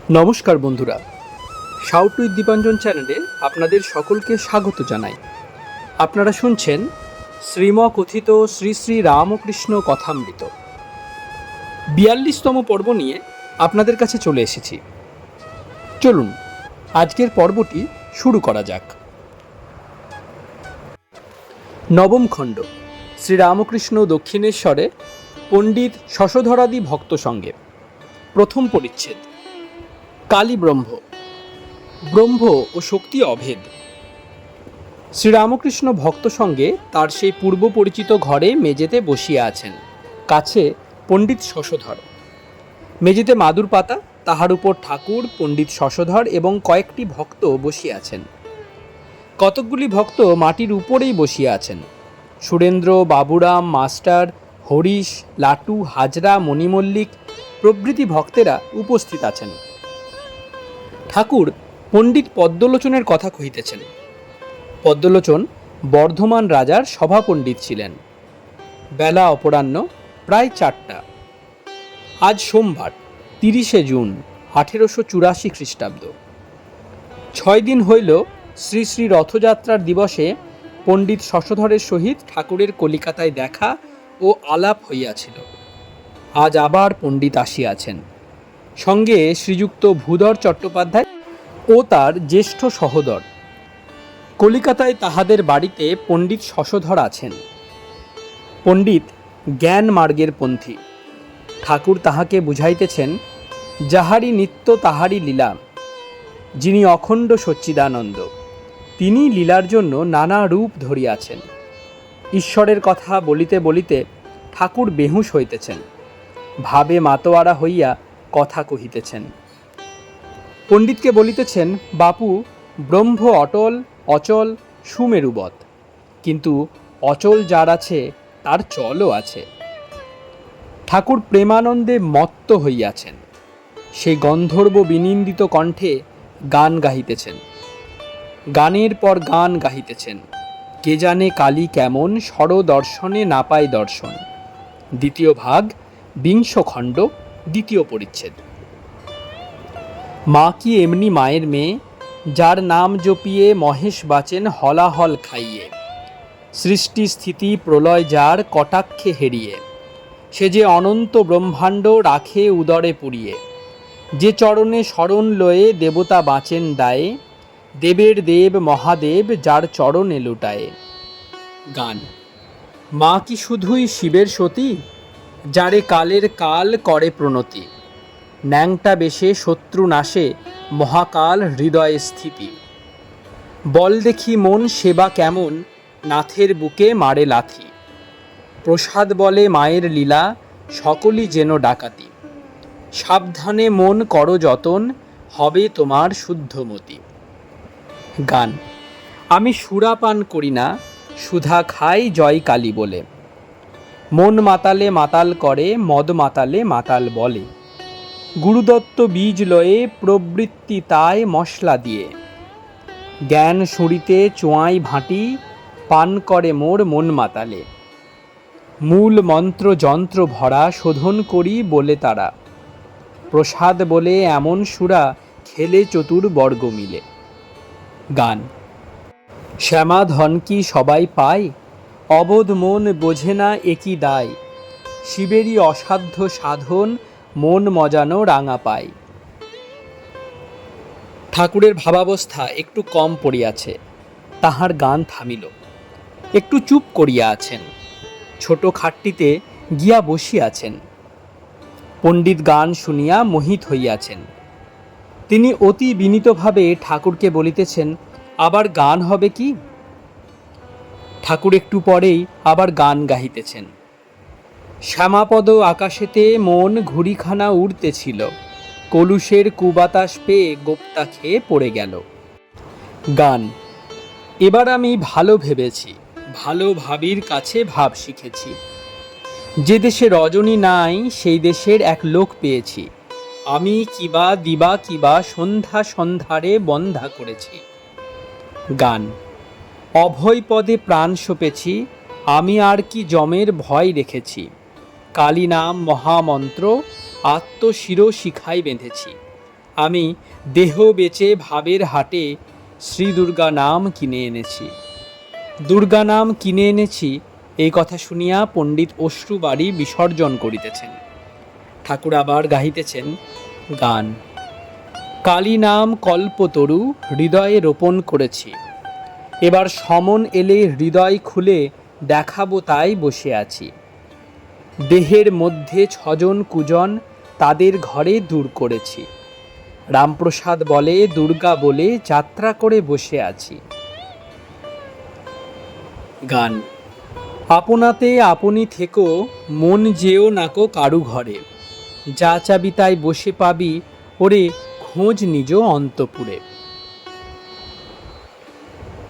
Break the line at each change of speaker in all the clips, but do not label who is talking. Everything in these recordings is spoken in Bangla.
নমস্কার বন্ধুরা, শাউট উইথ দীপাঞ্জন চ্যানেলে আপনাদের সকলকে স্বাগত জানাই। আপনারা শুনছেন শ্রীমকথিত শ্রী শ্রী রামকৃষ্ণ কথামৃত ৪২তম পর্ব নিয়ে আপনাদের কাছে চলে এসেছি। চলুন আজকের পর্বটি শুরু করা যাক। নবম খণ্ড, শ্রীরামকৃষ্ণ দক্ষিণেশ্বরে পণ্ডিত শশধরাদি ভক্ত সঙ্গে। প্রথম পরিচ্ছেদ, কালী ব্রহ্ম। ব্রহ্ম ও শক্তি অভেদ। শ্রীরামকৃষ্ণ ভক্ত সঙ্গে তার সেই পূর্ব পরিচিত ঘরে মেঝেতে বসিয়া আছেন। কাছে পণ্ডিত শশধর। মেঝেতে মাদুর পাতা, তাহার উপর ঠাকুর, পণ্ডিত শশধর এবং কয়েকটি ভক্ত বসিয়া আছেন। কতকগুলি ভক্ত মাটির উপরেই বসিয়া আছেন। সুরেন্দ্র, বাবুরাম, মাস্টার, হরিশ, লাটু, হাজরা, মণিমল্লিক প্রভৃতি ভক্তেরা উপস্থিত আছেন। ঠাকুর পণ্ডিত পদ্মলোচনের কথা কহিতেছেন। পদ্মলোচন বর্ধমান রাজার সভা পণ্ডিত ছিলেন। বেলা অপরাহ্ন প্রায় 4টা। আজ সোমবার 30শে জুন 1884 খ্রিস্টাব্দ। 6 দিন হইল শ্রী শ্রী রথযাত্রার দিবসে পণ্ডিত শশধরের সহিত ঠাকুরের কলিকাতায় দেখা ও আলাপ হইয়াছিল। আজ আবার পণ্ডিত আসিয়াছেন, সঙ্গে শ্রীযুক্ত ভূধর চট্টোপাধ্যায় ও তার জ্যেষ্ঠ সহোদর। কলিকাতায় তাহাদের বাড়িতে পণ্ডিত শশধর আছেন। পণ্ডিত জ্ঞান মার্গের পন্থী। ঠাকুর তাহাকে বুঝাইতেছেন, যাহারি নিত্য তাহারি লীলা। যিনি অখণ্ড সচ্চিদানন্দ, তিনি লীলার জন্য নানা রূপ ধরিয়াছেন। ঈশ্বরের কথা বলিতে বলিতে ঠাকুর বেহুশ হইতেছেন, ভাবে মাতোয়ারা হইয়া কথা কহিতেছেন। পণ্ডিতকে বলিতেছেন, বাপু, ব্রহ্ম অটল, অচল, সুমেরুবৎ, কিন্তু অচল যার আছে তার চলও আছে। ঠাকুর প্রেমানন্দে মত্ত হইয়াছেন। সেই গন্ধর্ব বিনিন্দিত কণ্ঠে গান গাহিতেছেন। গানের পর গান গাহিতেছেন। কে জানে কালী কেমন, স্বরদর্শনে না পায় দর্শন। দ্বিতীয় ভাগ, 20 খণ্ড, দ্বিতীয় পরিচ্ছেদ। মা কি এমনি মায়ের মেয়ে, যার নাম জপিয়ে মহেশ বাঁচেন হলাহল খাইয়ে। সৃষ্টি স্থিতি প্রলয় যার কটাক্ষে হেরিয়ে। সে যে অনন্ত ব্রহ্মাণ্ড রাখে উদরে পুরিয়ে। যে চরণে শরণ লয়ে দেবতা বাঁচেন দায়ে। দেবের দেব মহাদেব যার চরণে লুটায়ে। গান। মা কি শুধুই শিবের সতী, যারে কালের কাল করে প্রণতি। ন্যাংটা বেশে শত্রু নাশে মহাকাল হৃদয়ে স্থিতি। বল দেখি মন সেবা কেমন, নাথের বুকে মারে লাথি। প্রসাদ বলে মায়ের লীলা, সকলই যেন ডাকাতি। সাবধানে মন করো যতন, হবে তোমার শুদ্ধমতি। গান। আমি সুরা পান করি না, সুধা খাই জয় কালী বলে। মন মাতালে মাতাল করে, মদ মাতালে মাতাল বলে। গুরুদত্ত বীজ লয়ে প্রবৃত্তি তাই মশলা দিয়ে। জ্ঞান সুঁড়িতে চোঁয়াই ভাঁটি, পান করে মোর মন মাতালে। মূল মন্ত্র যন্ত্র ভরা, শোধন করি বলে তারা। প্রসাদ বলে এমন সুরা, খেলে চতুর্বর্গ মিলে। গান। শ্যামা ধন কি সবাই পায়, অবোধ মন বোঝে না একই দায়। শিবেরই অসাধ্য সাধন, মন মজানো রাঙা পায়। ঠাকুরের ভাবাবস্থা একটু কম পড়িয়াছে। তাহার গান থামিল। একটু চুপ করিয়া আছেন। ছোট খাটটিতে গিয়া বসিয়াছেন। পণ্ডিত গান শুনিয়া মোহিত হইয়াছেন। তিনি অতি বিনীতভাবে ঠাকুরকে বলিতেছেন, আবার গান হবে কি? ঠাকুর একটু পরেই আবার গান গাহিতেছেন। শ্যামাপদ আকাশেতে মন ঘুড়িখানা উড়তেছিল। কলুষের কুবাতাস পেয়ে গোপ্তা খেয়ে পড়ে গেল। গান। এবার আমি ভালো ভেবেছি, ভালো ভাবির কাছে ভাব শিখেছি। যে দেশে রজনী নাই, সেই দেশের এক লোক পেয়েছি। আমি কিবা দিবা কিবা সন্ধ্যা সন্ধ্যারে বন্ধা করেছি। গান। অভয় পদে প্রাণ সপেছি, আমি আর কি যমের ভয় রেখেছি। কালী নাম মহামন্ত্র, আত্মশির শিখায় বেঁধেছি। আমি দেহ বেচে ভাবের হাটে শ্রী দুর্গা নাম কিনে এনেছি। দুর্গা নাম কিনে এনেছি, এই কথা শুনিয়া পণ্ডিত অশ্রুবাড়ি বিসর্জন করিতেছেন। ঠাকুর আবার গাহিতেছেন গান। কালী নাম কল্পতরু হৃদয়ে রোপণ করেছি, এবার সমন এলে হৃদয় খুলে দেখাবো তাই বসে আছি। দেহের মধ্যে ছজন কুজন তাদের ঘরে দূর করেছি, রামপ্রসাদ বলে দুর্গা বলে যাত্রা করে বসে আছি। গান। আপনাতে আপনি থেকো মন যেও নাকো কারু ঘরে, যা চাবি তাই বসে পাবি ওরে খোঁজ নিজ অন্তপুরে।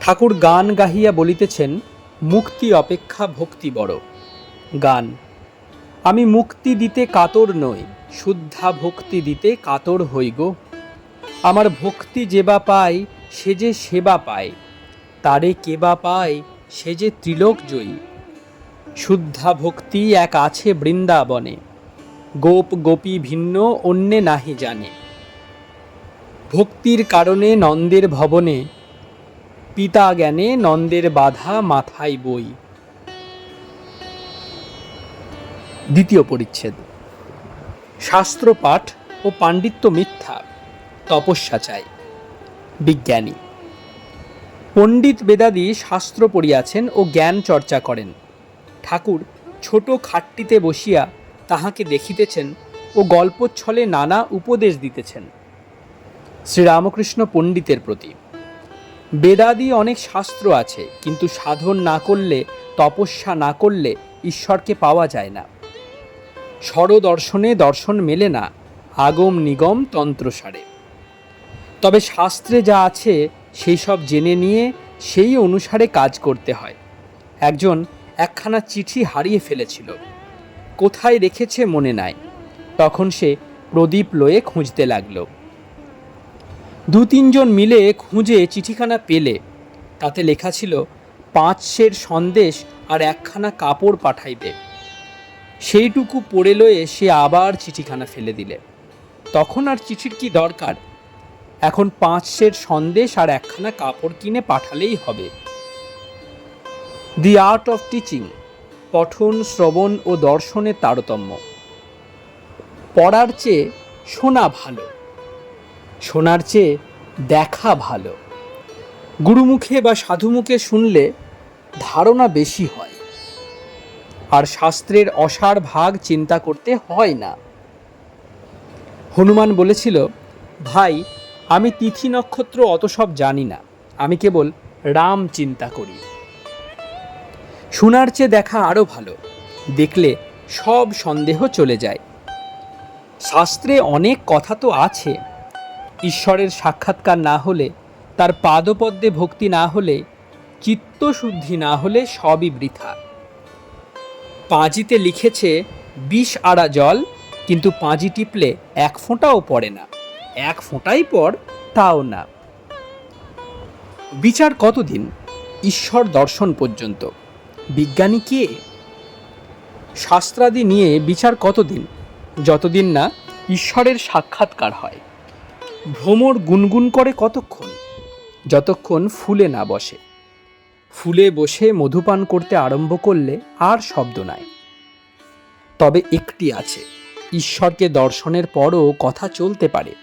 ঠাকুর গান গাহিয়া বলিতেছেন মুক্তি অপেক্ষা ভক্তি বড়। গান। আমি মুক্তি দিতে কাতর নই, শুদ্ধা ভক্তি দিতে কাতর হই গো। আমার ভক্তি যেবা পায় সে যে সেবা পায়, তারে কেবা পায় সে যে ত্রিলোক জয়ী। শুদ্ধা ভক্তি এক আছে বৃন্দাবনে, গোপ গোপী ভিন্ন অন্যে নাহি জানে। ভক্তির কারণে নন্দের ভবনে, পিতা জ্ঞানে নন্দের বাধা মাথায় বই। দ্বিতীয় পরিচ্ছেদ। শাস্ত্র পাঠ ও পাণ্ডিত্য মিথ্যা, তপস্যা চাই। বিজ্ঞানী। পণ্ডিত বেদাদি শাস্ত্র পড়িয়াছেন ও জ্ঞান চর্চা করেন। ঠাকুর ছোট খাটটিতে বসিয়া তাহাকে দেখিতেছেন ও গল্পচ্ছলে নানা উপদেশ দিতেছেন। শ্রীরামকৃষ্ণ পণ্ডিতের প্রতি। বেদাদি অনেক শাস্ত্র আছে, কিন্তু সাধন না করলে, তপস্যা না করলে ঈশ্বরকে পাওয়া যায় না। স্বরদর্শনে দর্শন মেলে না, আগম নিগম তন্ত্রসারে। তবে শাস্ত্রে যা আছে সেই সব জেনে নিয়ে সেই অনুসারে কাজ করতে হয়। একজন একখানা চিঠি হারিয়ে ফেলেছিল, কোথায় রেখেছে মনে নাই। তখন সে প্রদীপ লয়ে খুঁজতে লাগলো। 2-3 জন মিলে খুঁজে চিঠিখানা পেলে। তাতে লেখা ছিল 5 সের সন্দেশ আর একখানা কাপড় পাঠাইবে। সেইটুকু পড়ে লয়ে সে আবার চিঠিখানা ফেলে দিলে। তখন আর চিঠির কি দরকার, এখন 5 সের সন্দেশ আর একখানা কাপড় কিনে পাঠালেই হবে। দি আর্ট অফ টিচিং, পঠন, শ্রবণ ও দর্শনের তারতম্য। পড়ার চেয়ে শোনা ভালো, শোনার চেয়ে দেখা ভালো। গুরুমুখে বা সাধুমুখে শুনলে ধারণা বেশি হয়, আর শাস্ত্রের অসার ভাগ চিন্তা করতে হয় না। হনুমান বলেছিল, ভাই আমি তিথি নক্ষত্র অত সব জানি না, আমি কেবল রাম চিন্তা করি। শোনার চেয়ে দেখা আরও ভালো, দেখলে সব সন্দেহ চলে যায়। শাস্ত্রে অনেক কথা তো আছে, ঈশ্বরের সাক্ষাৎকার না হলে, তার পাদপদ্মে ভক্তি না হলে, চিত্তশুদ্ধি না হলে সবই বৃথা। পাঁজিতে লিখেছে 20 আড়া জল, কিন্তু পাঁজি টিপলে 1 ফোঁটাও পড়ে না, 1 ফোঁটাই পড় তাও না। বিচার কতদিন? ঈশ্বর দর্শন পর্যন্ত। বিজ্ঞানী কে? শাস্ত্রাদি নিয়ে বিচার কতদিন? যতদিন না ঈশ্বরের সাক্ষাৎকার হয়। ভ্রমর গুনগুন করে কতক্ষণ? যতক্ষণ ফুলে না বসে। ফুলে বসে মধুপান করতে আরম্ভ করলে আর শব্দ নাই। তবে একটি আছে, ঈশ্বরকে দর্শনের পরও কথা চলতে পারে।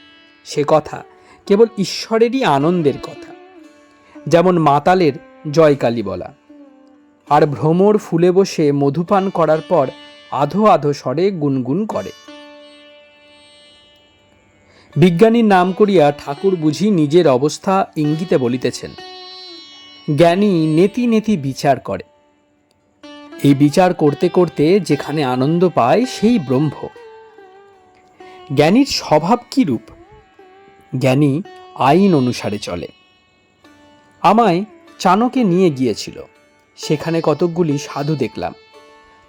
সে কথা কেবল ঈশ্বরেরই আনন্দের কথা, যেমন মাতালের জয়কালী বলা। আর ভ্রমর ফুলে বসে মধুপান করার পর আধো আধো স্বরে গুনগুন করে। বিজ্ঞানীর নাম করিয়া ঠাকুর বুঝি নিজের অবস্থা ইঙ্গিতে বলিতেছেন। জ্ঞানী নেতি নেতি বিচার করে। এই বিচার করতে করতে যেখানে আনন্দ পায় সেই ব্রহ্ম। জ্ঞানীর স্বভাব কি রূপ? জ্ঞানী আইন অনুসারে চলে। আমায় চাণকে নিয়ে গিয়েছিল, সেখানে কতকগুলি সাধু দেখলাম।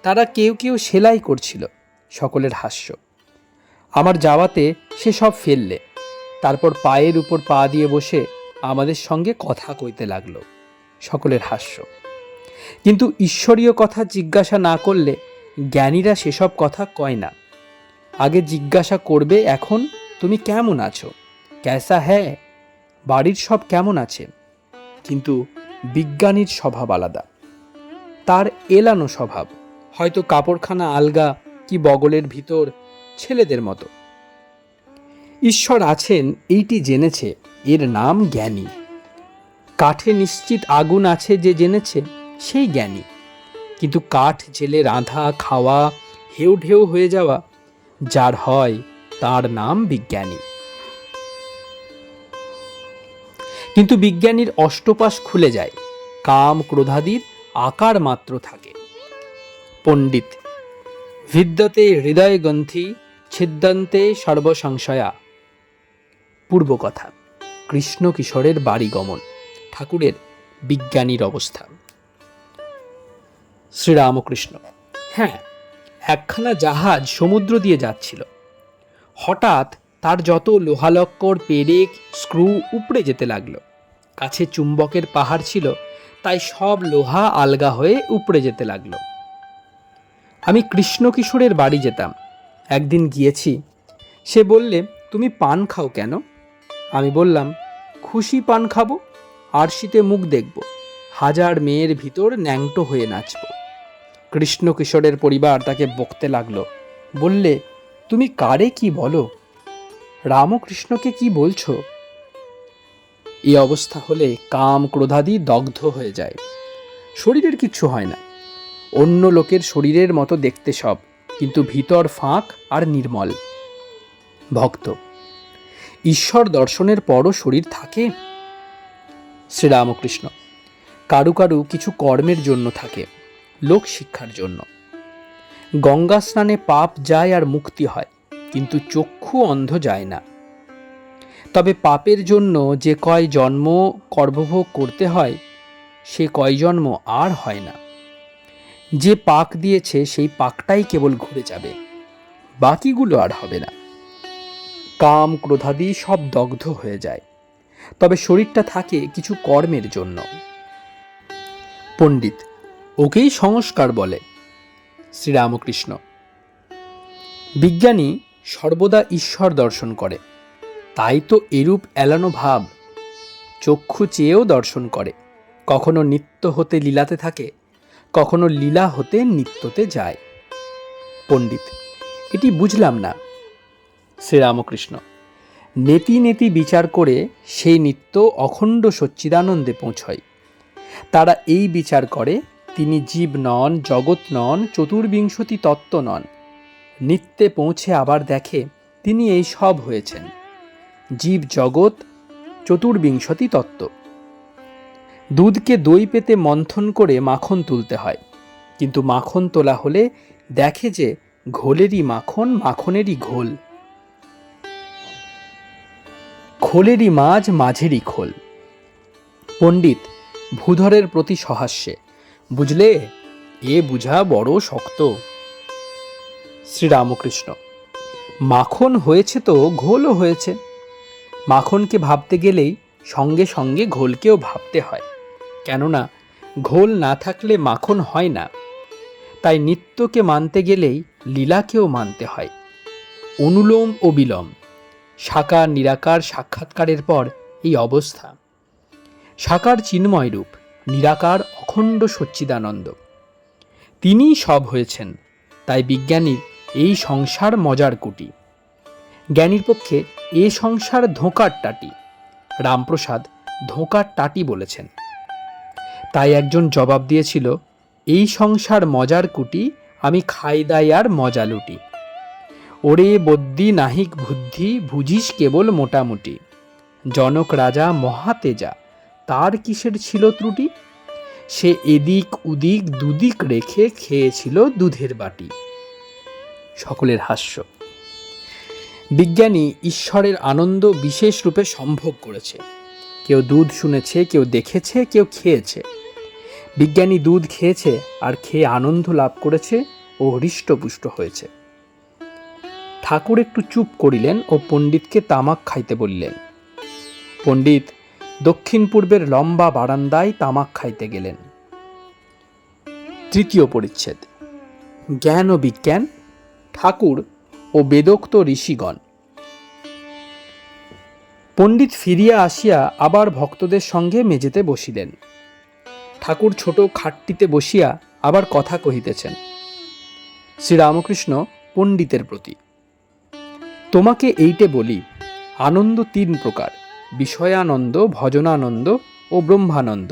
তারা কেউ কেউ সেলাই করছিল, সকলের হাস্য। আমার যাওয়াতে সে সব ফেললে, তারপর পায়ের উপর পা দিয়ে বসে আমাদের সঙ্গে কথা কইতে লাগলো, সকলের হাস্য। কিন্তু ঈশ্বরীয় কথা জিজ্ঞাসা না করলে জ্ঞানীরা সেসব কথা কয় না। আগে জিজ্ঞাসা করবে, এখন তুমি কেমন আছো? ক্যাসা হ্যায়, বাড়ির সব কেমন আছে। কিন্তু বিজ্ঞানীর স্বভাব আলাদা। তার এলানো স্বভাব, হয়তো কাপড়খানা আলগা কি বগলের ভিতর ছেলেদের মতো। ঈশ্বর আছেন এইটি জেনেছে, এর নাম জ্ঞানী। কাঠে নিশ্চিত আগুন আছে যে জেনেছে, সেই জ্ঞানী। কিন্তু কাঠ জেলে রাঁধা খাওয়া হেউ ঢেউ হয়ে যাওয়া যার হয়, তার নাম বিজ্ঞানী। কিন্তু বিজ্ঞানীর অষ্টপাশ খুলে যায়, কাম ক্রোধাদির আকার মাত্র থাকে। পণ্ডিত ভিদ্যতে হৃদয় গ্রন্থি ছিদ্যন্তে সর্বসংশয়া। পূর্বকথা, কৃষ্ণ কিশোরের বাড়ি গমন, ঠাকুরের বিজ্ঞানীর অবস্থা। শ্রীরামকৃষ্ণ: হ্যাঁ, একখানা জাহাজ সমুদ্র দিয়ে যাচ্ছিল। হঠাৎ তার যত লোহালক্কর, পেরেক, স্ক্রু উপড়ে যেতে লাগলো। কাছে চুম্বকের পাহাড় ছিল, তাই সব লোহা আলগা হয়ে উপড়ে যেতে লাগলো। আমি কৃষ্ণ কিশোরের বাড়ি যেতাম, একদিন গিয়েছি। সে বললে, তুমি পান খাও কেন? আমি বললাম, খুশি পান খাবো, আরশিতে মুখ দেখব, হাজার মেয়ের ভিতর ন্যাংটো হয়ে নাচব। কৃষ্ণ কিশোরের পরিবার তাকে বকতে লাগলো, বললে, তুমি কারে কি বলো, রামকৃষ্ণকে কি বলছো? এই অবস্থা হলে কাম ক্রোধাদি দগ্ধ হয়ে যায়, শরীরের কিচ্ছু হয় না। অন্য লোকের শরীরের মতো দেখতে সব, কিন্তু ভিতর ফাঁক আর নির্মল। ভক্ত: ঈশ্বর দর্শনের পরও শরীর থাকে? শ্রীরামকৃষ্ণ: কারু কারু কিছু কর্মের জন্য থাকে, লোক শিক্ষার জন্য। গঙ্গা স্নানে পাপ যায় আর মুক্তি হয়, কিন্তু চক্ষু অন্ধ যায় না। তবে পাপের জন্য যে কয় জন্ম কর্মভোগ করতে হয়, সে কয় জন্ম আর হয় না। যে পাক দিয়েছে সেই পাকটাই কেবল ঘুরে যাবে, বাকিগুলো আর হবে না। কাম ক্রোধাদি সব দগ্ধ হয়ে যায়, তবে শরীরটা থাকে কিছু কর্মের জন্য। পণ্ডিত: ওকেই সংস্কার বলে। শ্রীরামকৃষ্ণ: বিজ্ঞানী সর্বদা ঈশ্বর দর্শন করে, তাই তো এরূপ এলানো ভাব। চক্ষু চেয়েও দর্শন করে, কখনো নিত্য হতে লীলাতে থাকে, কখনো লীলা হতে নিত্যতে যায়। পণ্ডিত: এটি বুঝলাম না। শ্রীরামকৃষ্ণ: নেতি নেতি বিচার করে সেই নিত্য অখণ্ড সচ্চিদানন্দে পৌঁছয়। তারা এই বিচার করে, তিনি জীব নন, জগৎ নন, চতুর্বিংশতি তত্ত্ব নন। নিত্যে পৌঁছে আবার দেখে তিনি এই সব হয়েছেন, জীব জগৎ চতুর্বিংশতি তত্ত্ব। দুধকে দই পেতে মন্থন করে মাখন তুলতে হয়, কিন্তু মাখন তোলা হলে দেখে যে ঘোলেরই মাখন, মাখনেরই ঘোল, খোলেরই মাঝ, মাঝেরই খোল। পণ্ডিত ভূধরের প্রতি সহাস্যে: বুঝলে, এ বুঝা বড় শক্ত। শ্রীরামকৃষ্ণ: মাখন হয়েছে তো ঘোলও হয়েছে। মাখনকে ভাবতে গেলেই সঙ্গে সঙ্গে ঘোলকেও ভাবতে হয়, কেননা ঘোল না থাকলে মাখন হয় না। তাই নিত্যকে মানতে গেলেই লীলাকেও মানতে হয়। অনুলোম ও বিলোম, সাকার নিরাকার সাক্ষাৎকারের পর এই অবস্থা। সাকার চিন্ময় রূপ, নিরাকার অখণ্ড সচ্চিদানন্দ, তিনিই সব হয়েছেন। তাই বিজ্ঞানীর এই সংসার মজার কুটি, জ্ঞানীর পক্ষে এ সংসার ধোঁকার টাটি। রামপ্রসাদ ধোঁকার টাটি বলেছেন। তাই একজন জবাব দিয়েছিল, এই সংসার মজার কুটি, আমি খাই দাই আর মজা লুটি। ওরে বদ্যি নাহিক বুদ্ধি, বুঝিস কেবল মোটামুটি। জনক রাজা মহাতেজা, তার কিসের ছিল ত্রুটি? সে এদিক উদিক দুদিক রেখে খেয়েছিল দুধের বাটি। সকলের হাস্য। বিজ্ঞানী ঈশ্বরের আনন্দ বিশেষ রূপে সম্ভোগ করেছে। কেউ দুধ শুনেছে, কেউ দেখেছে, কেউ খেয়েছে। বিজ্ঞানী দুধ খেয়েছে আর খেয়ে আনন্দ লাভ করেছে ও হৃষ্টপুষ্ট হয়েছে। ঠাকুর একটু চুপ করিলেন ও পণ্ডিতকে তামাক খাইতে বলিলেন। পণ্ডিত দক্ষিণ পূর্বের লম্বা বারান্দায় তামাক খাইতে গেলেন। তৃতীয় পরিচ্ছেদ। জ্ঞান ও বিজ্ঞান, ঠাকুর ও বেদোক্ত ঋষিগণ। পণ্ডিত ফিরিয়া আসিয়া আবার ভক্তদের সঙ্গে মেজেতে বসিলেন। ঠাকুর ছোট খাটটিতে বসিয়া আবার কথা কহিতেছেন। শ্রীরামকৃষ্ণ পণ্ডিতের প্রতি, তোমাকে এইটে বলি, আনন্দ তিন প্রকার, বিষয়ানন্দ, ভজনানন্দ ও ব্রহ্মানন্দ।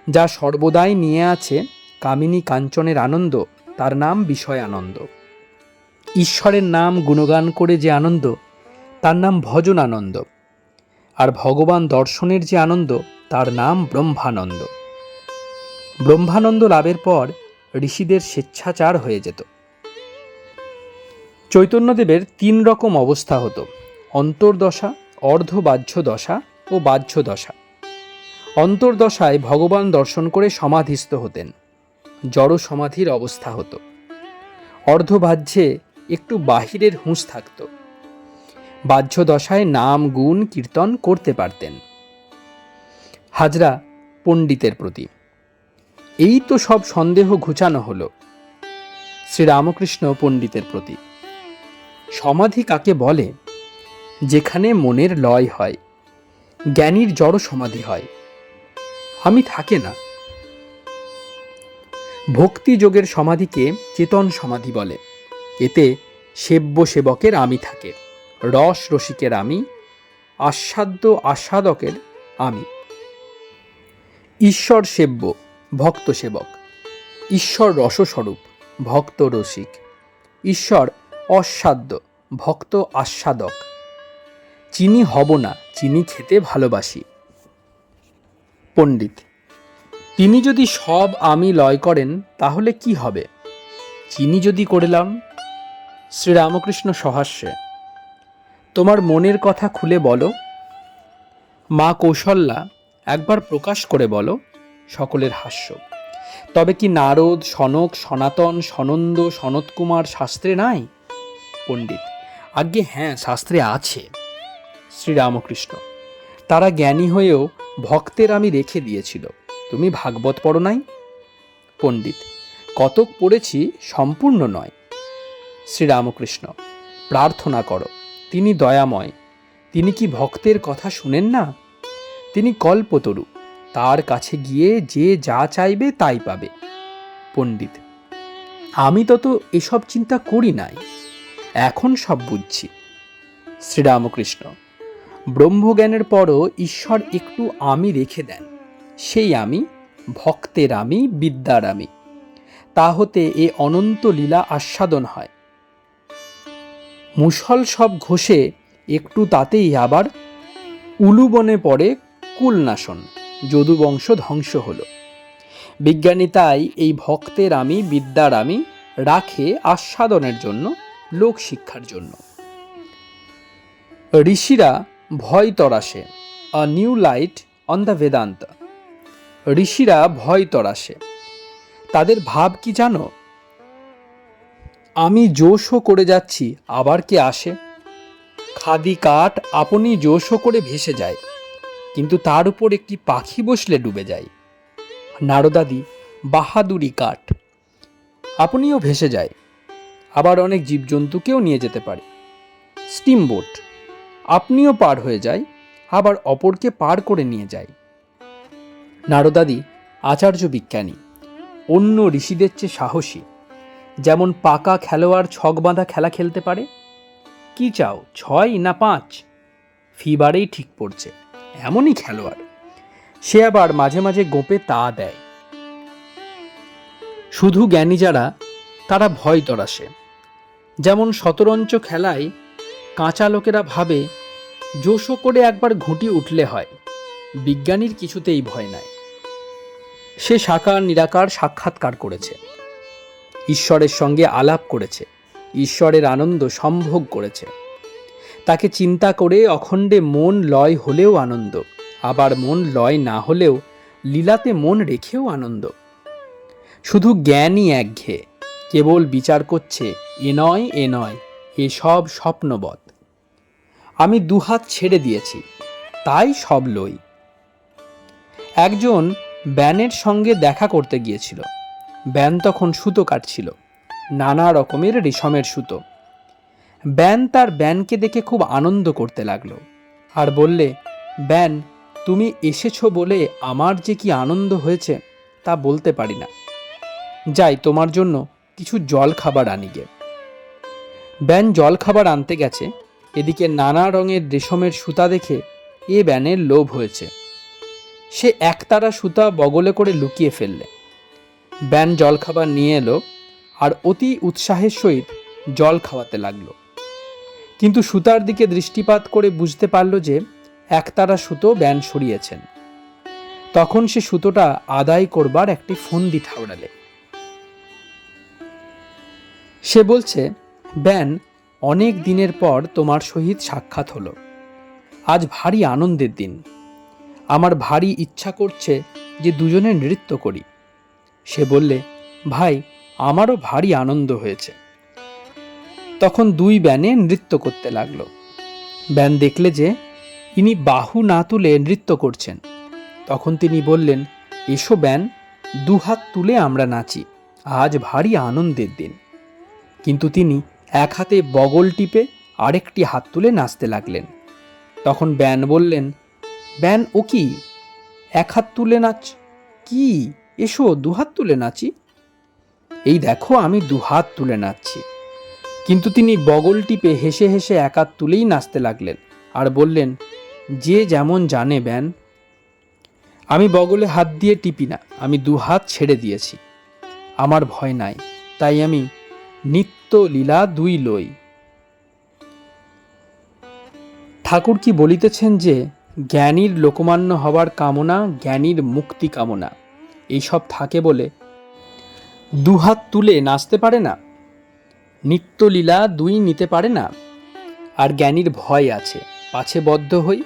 যা সর্বদাই নিয়ে আছে কামিনী কাঞ্চনের আনন্দ, তার নাম বিষয়ানন্দ। ঈশ্বরের নাম গুণগান করে যে আনন্দ, তার নাম ভজনানন্দ। আর ভগবান দর্শনের যে আনন্দ, তার নাম ব্রহ্মানন্দ। ব্রহ্মানন্দ লাভের পর ঋষিদের স্বেচ্ছাচার হয়ে যেত। চৈতন্যদেবের তিন রকম অবস্থা হতো: অন্তর্দশা, অর্ধবাহ্য দশা ও বাহ্য দশা। অন্তর্দশায় ভগবান দর্শন করে সমাধিস্থ হতেন, জড় সমাধির অবস্থা হতো। অর্ধবাহ্যে একটু বাহিরের হুঁশ থাকত। বাহ্য দশায় নাম গুণ কীর্তন করতে পারতেন। হাজরা পণ্ডিতের প্রতি, এই তো সব সন্দেহ ঘুচানো হলো। শ্রীরামকৃষ্ণ পণ্ডিতের প্রতি, সমাধি কাকে বলে? যেখানে মনের লয় হয়, জ্ঞানীর জড় সমাধি হয়, আমি থাকে না। ভক্তি যোগের সমাধিকে চেতন সমাধি বলে। এতে সেব্য সেবকের আমি থাকে, রস রসিকের আমি, আস্বাদ্য আস্বাদকের আমি। ঈশ্বর সেব্য, ভক্ত সেবক। ঈশ্বর রসস্বরূপ, ভক্ত রসিক। ঈশ্বর অস্বাদ্য, ভক্ত আস্বাদক। চিনি হব না, চিনি খেতে ভালোবাসি। পণ্ডিত, তিনি যদি সব আমি লয় করেন তাহলে কি হবে? চিনি যদি করলাম? শ্রীরামকৃষ্ণ সহাস্যে, তোমার মনের কথা খুলে বলো। মা কৌশল্যা, একবার প্রকাশ করে বলো। সকলের হাস্য। তবে কি নারদ, সনক, সনাতন, সনন্দ, সনৎকুমার শাস্ত্রে নাই? পণ্ডিত, আজ্ঞে হ্যাঁ, শাস্ত্রে আছে। শ্রীরামকৃষ্ণ, তারা জ্ঞানী হয়েও ভক্তের আমি রেখে দিয়েছিল। তুমি ভাগবত পড়ো নাই? পণ্ডিত, কতক পড়েছি, সম্পূর্ণ নয়। শ্রীরামকৃষ্ণ, প্রার্থনা করো, তিনি দয়াময়। তিনি কি ভক্তের কথা শুনেন না? তিনি কল্পতরু, তার কাছে গিয়ে যে যা চাইবে তাই পাবে। পণ্ডিত, আমি তো এসব চিন্তা করি নাই, এখন সব বুঝছি। শ্রীরামকৃষ্ণ, ব্রহ্মজ্ঞানের পরও ঈশ্বর একটু আমি রেখে দেন। সেই আমি, ভক্তের আমি, বিদ্যার আমি। তা হতে এ অনন্ত লীলা আস্বাদন হয়। মুষল সব ঘষে একটু, তাতেই আবার উলুবনে পড়ে কুলনাশন, যদুবংশ ধ্বংস হল। বিজ্ঞানী তাই এই ভক্তের আমি, বিদ্যার আমি রাখে আস্বাদনের জন্য, লোক শিক্ষার জন্য। ঋষিরা ভয় তরাসে, a new light on the Vedanta. ঋষিরা ভয় তরাসে, তাদের ভাব কি জানো? আমি জোশও করে যাচ্ছি, আবার কে আসে? খাদি কাঠ আপনি জোশও করে ভেসে যায়, কিন্তু তার উপর একটি পাখি বসলে ডুবে যায়। নারদাদি বাহাদুরি কাঠ, আপনিও ভেসে যায়, আবার অনেক জীবজন্তুকেও নিয়ে যেতে পারে। স্টিমবোট, আপনিও পার হয়ে যায়, আবার অপরকে পার করে নিয়ে যায়। নারদাদি আচার্য বিজ্ঞানী, অন্য ঋষিদের চেয়ে সাহসী। যেমন পাকা খেলোয়াড় ছক বাঁধা খেলা খেলতে পারে। কি চাও, 6 না 5? ফিবারেই ঠিক পড়ছে, এমনই খেলোয়াড়। সে আবার মাঝে মাঝে গোপে তা দেয়। শুধু জ্ঞানী যারা, তারা ভয় তরাসে। যেমন শতরঞ্চ খেলায় কাঁচা লোকেরা ভাবে জোশো করে একবার ঘুঁটি উঠলে হয়। বিজ্ঞানীর কিছুতেই ভয় নাই। সে সাকার নিরাকার সাক্ষাৎকার করেছে, ঈশ্বরের সঙ্গে আলাপ করেছে, ঈশ্বরের আনন্দ সম্ভোগ করেছে। তাকে চিন্তা করে অখণ্ডে মন লয় হলেও আনন্দ, আবার মন লয় না হলেও লীলাতে মন রেখেও আনন্দ। শুধু জ্ঞানই একঘেয়ে, কেবল বিচার করছে এ নয় এ নয়, এসব স্বপ্নবৎ। আমি দুহাত ছেড়ে দিয়েছি, তাই সব লই। একজন ব্যানের সঙ্গে দেখা করতে গিয়েছিল। ব্যান তখন সুতো কাটছিল, নানা রকমের রেশমের সুতো। ব্যান তার ব্যানকে দেখে খুব আনন্দ করতে লাগলো। আর বললে, ব্যান, তুমি এসেছো বলে আমার যে কি আনন্দ হয়েছে তা বলতে পারি না। যাই, তোমার জন্য কিছু জল খাবার আনি গে। ব্যান জল খাবার আনতে গেছে, এদিকে নানা রঙের রেশমের সুতা দেখে ব্যানের লোভ হয়েছে। সে একতারা সুতা বগলে করে লুকিয়ে ফেললে। ব্যান জলখাবার নিয়ে এলো আর অতি উৎসাহের সহিত জল খাওয়াতে লাগলো। কিন্তু সুতার দিকে দৃষ্টিপাত করে বুঝতে পারল যে একতারা সুতো ব্যান সরিয়েছেন। তখন সে সুতোটা আদায় করবার একটি ফন্দি ঠাউরালে। সে বলছে, ব্যান, অনেক দিনের পর তোমার সহিত সাক্ষাৎ হলো। আজ ভারী আনন্দের দিন। আমার ভারী ইচ্ছা করছে যে দুজনে নৃত্য করি। সে বললে, ভাই, আমারও ভারী আনন্দ হয়েছে। তখন দুই ব্যানে নৃত্য করতে লাগলো। ব্যান দেখলে যে ইনি বাহু না তুলে নৃত্য করছেন। তখন তিনি বললেন, এসো ব্যান, দুহাত তুলে আমরা নাচি, আজ ভারী আনন্দের দিন। কিন্তু তিনি এক হাতে বগল টিপে আরেকটি হাত তুলে নাচতে লাগলেন। তখন ব্যান বললেন, ব্যান, ও কি, এক হাত তুলে নাচ কি? এসো দুহাত তুলে নাচি। এই দেখো, আমি দুহাত তুলে নাচছি। কিন্তু তিনি বগল টিপে হেসে হেসে এক হাত তুলেই নাচতে লাগলেন আর বললেন, যে যেমন জানে ব্যান, আমি বগলে হাত দিয়ে টিপি না, আমি দুহাত ছেড়ে দিয়েছি। আমার ভয় নাই, তাই আমি নিত্য লীলা দুই লই। ঠাকুর কি বলিতেছেন যে জ্ঞানীর লোকমান্য হবার কামনা, জ্ঞানীর মুক্তি কামনা, এইসব থাকে বলে দুহাত তুলে নাচতে পারে না, নিত্যলীলা দুই নিতে পারে না। আর জ্ঞানীর ভয় আছে, পাছে বদ্ধ হই।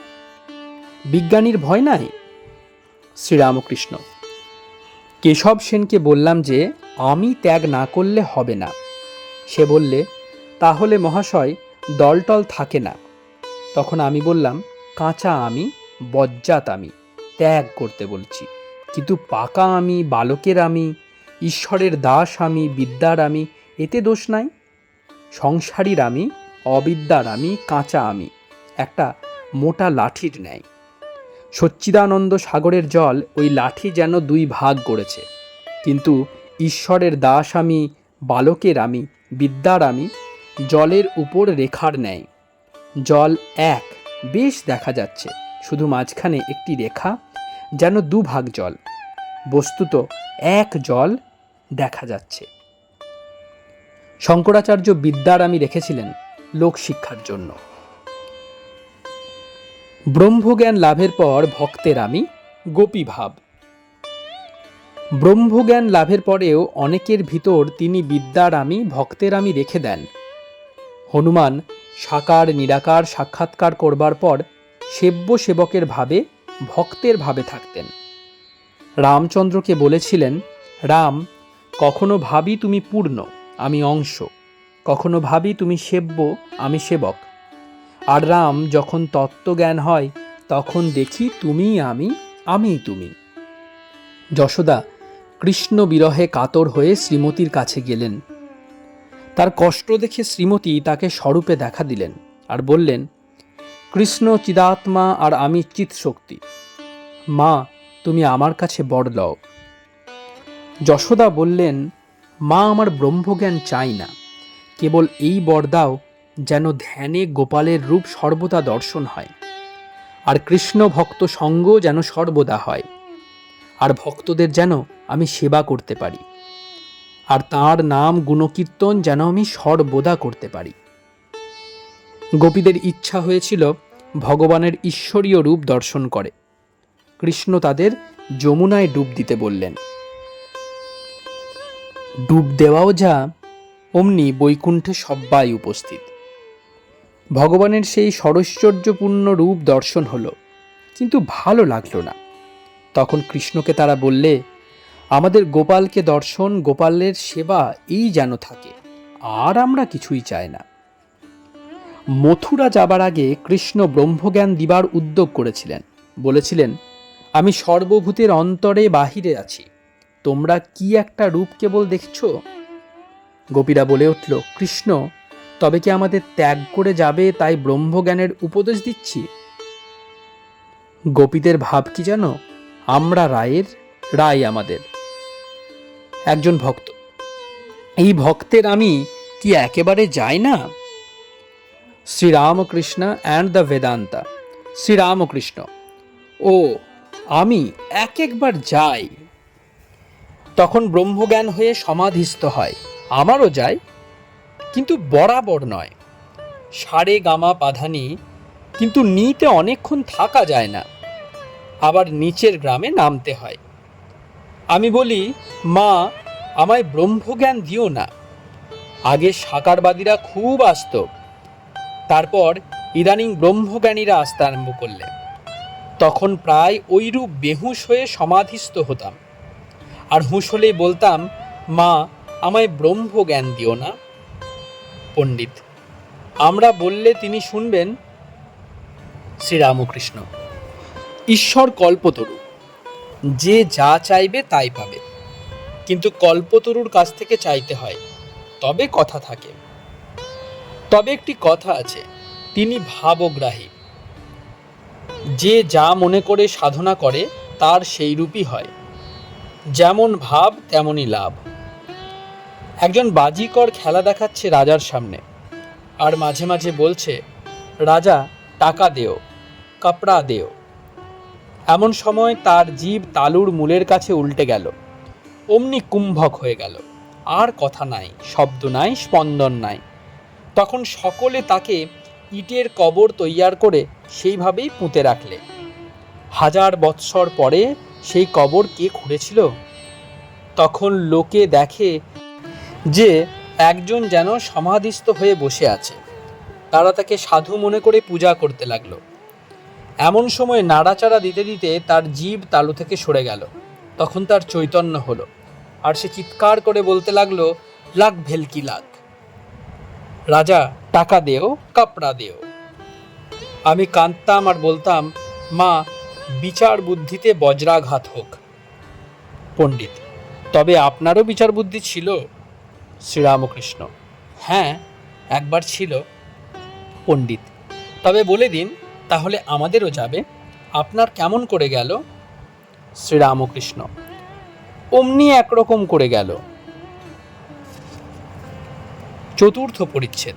বিজ্ঞানীর ভয় নাই। শ্রীরামকৃষ্ণ। কেশব সেনকে বললাম যে আমি ত্যাগ না করলে হবে না। সে বললে, তাহলে মহাশয় দলটল থাকে না। তখন আমি বললাম, কাঁচা আমি, বজ্জাত আমি, ত্যাগ করতে বলছি। কিন্তু পাকা আমি, বালকের আমি, ঈশ্বরের দাস আমি, বিদ্যার আমি, এতে দোষ নাই। সংসারীর আমি, অবিদ্যার আমি, কাঁচা আমি, একটা মোটা লাঠির ন্যায়। সচ্চিদানন্দ সাগরের জল ওই লাঠি যেন দুই ভাগ করেছে। কিন্তু ঈশ্বরের দাস আমি, বালকের আমি, বিদ্যার আমি, জলের উপর রেখার ন্যায়। জল এক, বেশ দেখা যাচ্ছে, শুধু মাঝখানে একটি রেখা, যেন দুভাগ জল। বস্তুত এক জল দেখা যাচ্ছে। শঙ্করাচার্য বিদ্যার আমি রেখেছিলেন লোকশিক্ষার জন্য। ব্রহ্মজ্ঞান লাভের পর ভক্তের আমি, গোপীভাব। ব্রহ্মজ্ঞান লাভের পরেও অনেকের ভিতর তিনি বিদ্যার আমি, ভক্তের আমি রেখে দেন। হনুমান সাকার নিরাকার সাক্ষাৎকার করবার পর সেব্য সেবকের ভাবে, ভক্তের ভাবে থাকতেন। রামচন্দ্রকে বলেছিলেন, রাম, কখনো ভাবি তুমি পূর্ণ, আমি অংশ, কখনো ভাবি তুমি সেব্য, আমি সেবক। আর রাম যখন তত্ত্বজ্ঞান হয় তখন দেখি তুমি আমি, আমি তুমি। যশোদা কৃষ্ণ বিরহে কাতর হয়ে শ্রীমতীর কাছে গেলেন। তার কষ্ট দেখে শ্রীমতী তাকে স্বরূপে দেখা দিলেন আর বললেন, কৃষ্ণ চিদাত্মা আর আমি চিৎশক্তি, মা তুমি আমার কাছে বর লও। যশোদা বললেন, মা, আমার ব্রহ্মজ্ঞান চাই না, কেবল এই বর দাও যেন ধ্যানে গোপালের রূপ সর্বদা দর্শন হয়, আর কৃষ্ণ ভক্ত সঙ্গ যেন সর্বদা হয়, আর ভক্তদের যেন আমি সেবা করতে পারি, আর তাঁর নাম গুণকীর্তন যেন আমি সর্বদা করতে পারি। গোপীদের ইচ্ছা হয়েছিল ভগবানের ঈশ্বরীয় রূপ দর্শন করে। কৃষ্ণ তাদের যমুনায় ডুব দিতে বললেন। ডুব দেওয়াও যা, অমনি বৈকুণ্ঠে সব্বাই উপস্থিত। ভগবানের সেই সরৈশ্বর্যপূর্ণ রূপ দর্শন হলো, কিন্তু ভালো লাগলো না। তখন কৃষ্ণকে তারা বললে, আমাদের গোপালকে দর্শন, গোপালের সেবা এই যেন থাকে, আর আমরা কিছুই চাই না। মথুরা যাবার আগে কৃষ্ণ ব্রহ্মজ্ঞান দিবার উদ্যোগ করেছিলেন। বলেছিলেন, আমি সর্বভূতের অন্তরে বাহিরে আছি, তোমরা কি একটা রূপ কেবল দেখছ। গোপীরা বলে উঠল, কৃষ্ণ, তবে কি আমাদের ত্যাগ করে যাবে তাই ব্রহ্মজ্ঞানের উপদেশ দিচ্ছি? গোপীদের ভাব কি জানো? আমরা রায়ের, রায় আমাদের। একজন ভক্ত: এই ভক্তের আমি কি একেবারে যাই না? Sri Ramakrishna and the Vedanta. শ্রীরামকৃষ্ণ: ও, আমি একবার যাই। তখন ব্রহ্মজ্ঞান হয়ে সমাধিস্থ হয়। আমারও যায়, কিন্তু বরাবর নয়। সারে গামা পাধানি, কিন্তু নিতে অনেকক্ষণ থাকা যায় না, আবার নিচের গ্রামে নামতে হয়। আমি বলি, মা, আমায় ব্রহ্মজ্ঞান দিও না। আগে সাকারবাদীরা খুব আসত, তারপর ইদানিং ব্রহ্মজ্ঞানীরা আসতে আরম্ভ করলে। তখন প্রায় ওইরূপ বেহুশ হয়ে সমাধিস্থ হতাম, আর হুঁশ হলেই বলতাম, মা, আমায় ব্রহ্মজ্ঞান দিও না। পণ্ডিত: আমরা বললে তিনি শুনবেন? শ্রীরামকৃষ্ণ: ঈশ্বর কল্পতরু, যে যা চাইবে তাই পাবে, কিন্তু কল্পতরুর কাছ থেকে চাইতে হয়, তবে কথা থাকে। তবে একটি কথা আছে, তিনি ভাবগ্রাহী। যে যা মনে করে সাধনা করে তার সেই রূপই হয়। যেমন ভাব তেমনই লাভ। একজন বাজিকর খেলা দেখাচ্ছে রাজার সামনে, আর মাঝে মাঝে বলছে, রাজা, টাকা দেও, কাপড়া দেও। এমন সময় তার জিভ তালুর মূলের কাছে উল্টে গেল, অমনি কুম্ভক হয়ে গেল। আর কথা নাই, শব্দ নাই, স্পন্দন নাই। তখন সকলে তাকে ইটের কবর তৈয়ার করে সেইভাবেই পুঁতে রাখলে। 1000 বৎসর পরে সেই কবর কে খুঁড়েছিল? তখন লোকে দেখে যে একজন যেন সমাধিস্থ হয়ে বসে আছে। তারা তাকে সাধু মনে করে পূজা করতে লাগলো। এমন সময় নাড়াচাড়া দিতে দিতে তার জিভ তালু থেকে সরে গেল। তখন তার চৈতন্য হলো, আর সে চিৎকার করে বলতে লাগলো, লাগ ভেলকি লাগ। রাজা, টাকা দেও, কাপড়া দেও। আমি কাঁদতাম আর বলতাম, মা, বিচার বুদ্ধিতে বজ্রাঘাত হোক। পণ্ডিত: তবে আপনারও বিচার বুদ্ধি ছিল? শ্রীরামকৃষ্ণ: হ্যাঁ, একবার ছিল। পণ্ডিত: তবে বলে দিন, তাহলে আমাদেরও যাবে। আপনার কেমন করে গেল? শ্রীরামকৃষ্ণ: অমনি একরকম করে গেল। চতুর্থ পরিচ্ছেদ।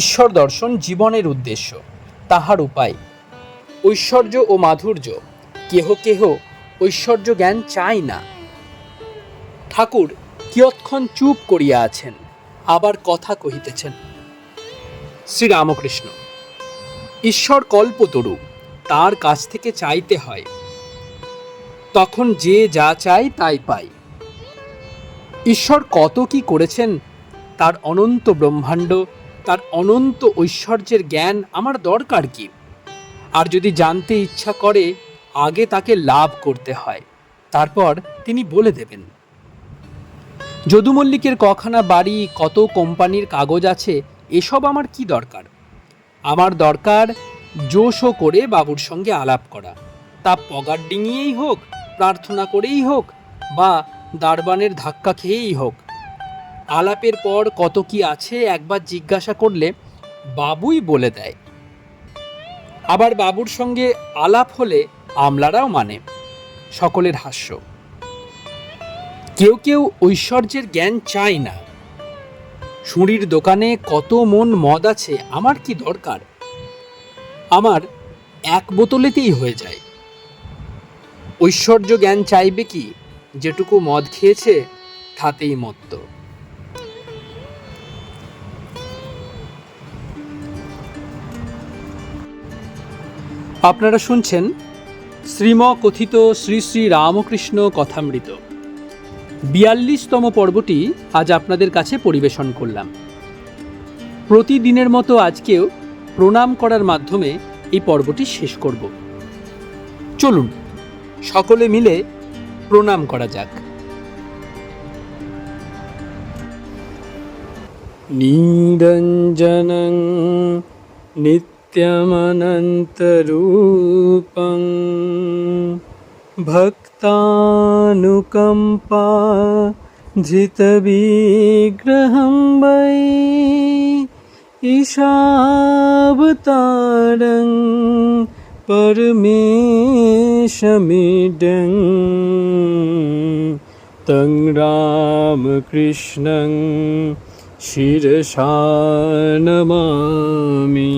ঈশ্বর দর্শন জীবনের উদ্দেশ্য, তাহার উপায়। ঐশ্বর্য ও মাধুর্য, কেহ কেহ ঐশ্বর্য জ্ঞান চায় না। ঠাকুর কিয়ৎক্ষণ চুপ করিয়া আছেন, আবার কথা কহিতেছেন। শ্রীরামকৃষ্ণ: ঈশ্বর কল্পতরু, তার কাছ থেকে চাইতে হয়, তখন যে যা চায় তাই পায়। ঈশ্বর কত কি করেছেন, তার অনন্ত ব্রহ্মাণ্ড, তার অনন্ত ঐশ্বর্যের জ্ঞান আমার দরকার কি? আর যদি জানতে ইচ্ছা করে, আগে তাকে লাভ করতে হয়, তারপর তিনি বলে দেবেন। যদু মল্লিকের কখানা বাড়ি, কত কোম্পানির কাগজ আছে, এসব আমার কি দরকার? আমার দরকার জোশো করে বাবুর সঙ্গে আলাপ করা, তা পগার ডিঙিয়েই হোক, প্রার্থনা করেই হোক, বা দারবানের ধাক্কা খেয়েই হোক। আলাপের পর কত কি আছে একবার জিজ্ঞাসা করলে বাবুই বলে দেয়। আবার বাবুর সঙ্গে আলাপ হলে আমলারাও মানে। সকলের হাস্য। কেউ কেউ ঐশ্বর্যের জ্ঞান চায় না। সুঁড়ির দোকানে কত মন মদ আছে, আমার কি দরকার? আমার এক বোতলেতেই হয়ে যায়। ঐশ্বর্য জ্ঞান চাইবে কি? যেটুকু মদ খেয়েছে তাতেই মত্ত। আপনারা শুনছেন শ্রীম কথিত শ্রী শ্রী রামকৃষ্ণ কথামৃত। 42তম পর্বটি আজ আপনাদের কাছে পরিবেশন করলাম। প্রতিদিনের মতো আজকেও প্রণাম করার মাধ্যমে এই পর্বটি শেষ করব। চলুন সকলে মিলে প্রণাম করা যাক। নিরঞ্জনং নিত্যমনন্তরূপং ভক্তানুকম্পা ধৃতবিগ্রহং বৈ ईशावतारं परमेशमिडं तं रामकृष्णं शिरसा नमामि।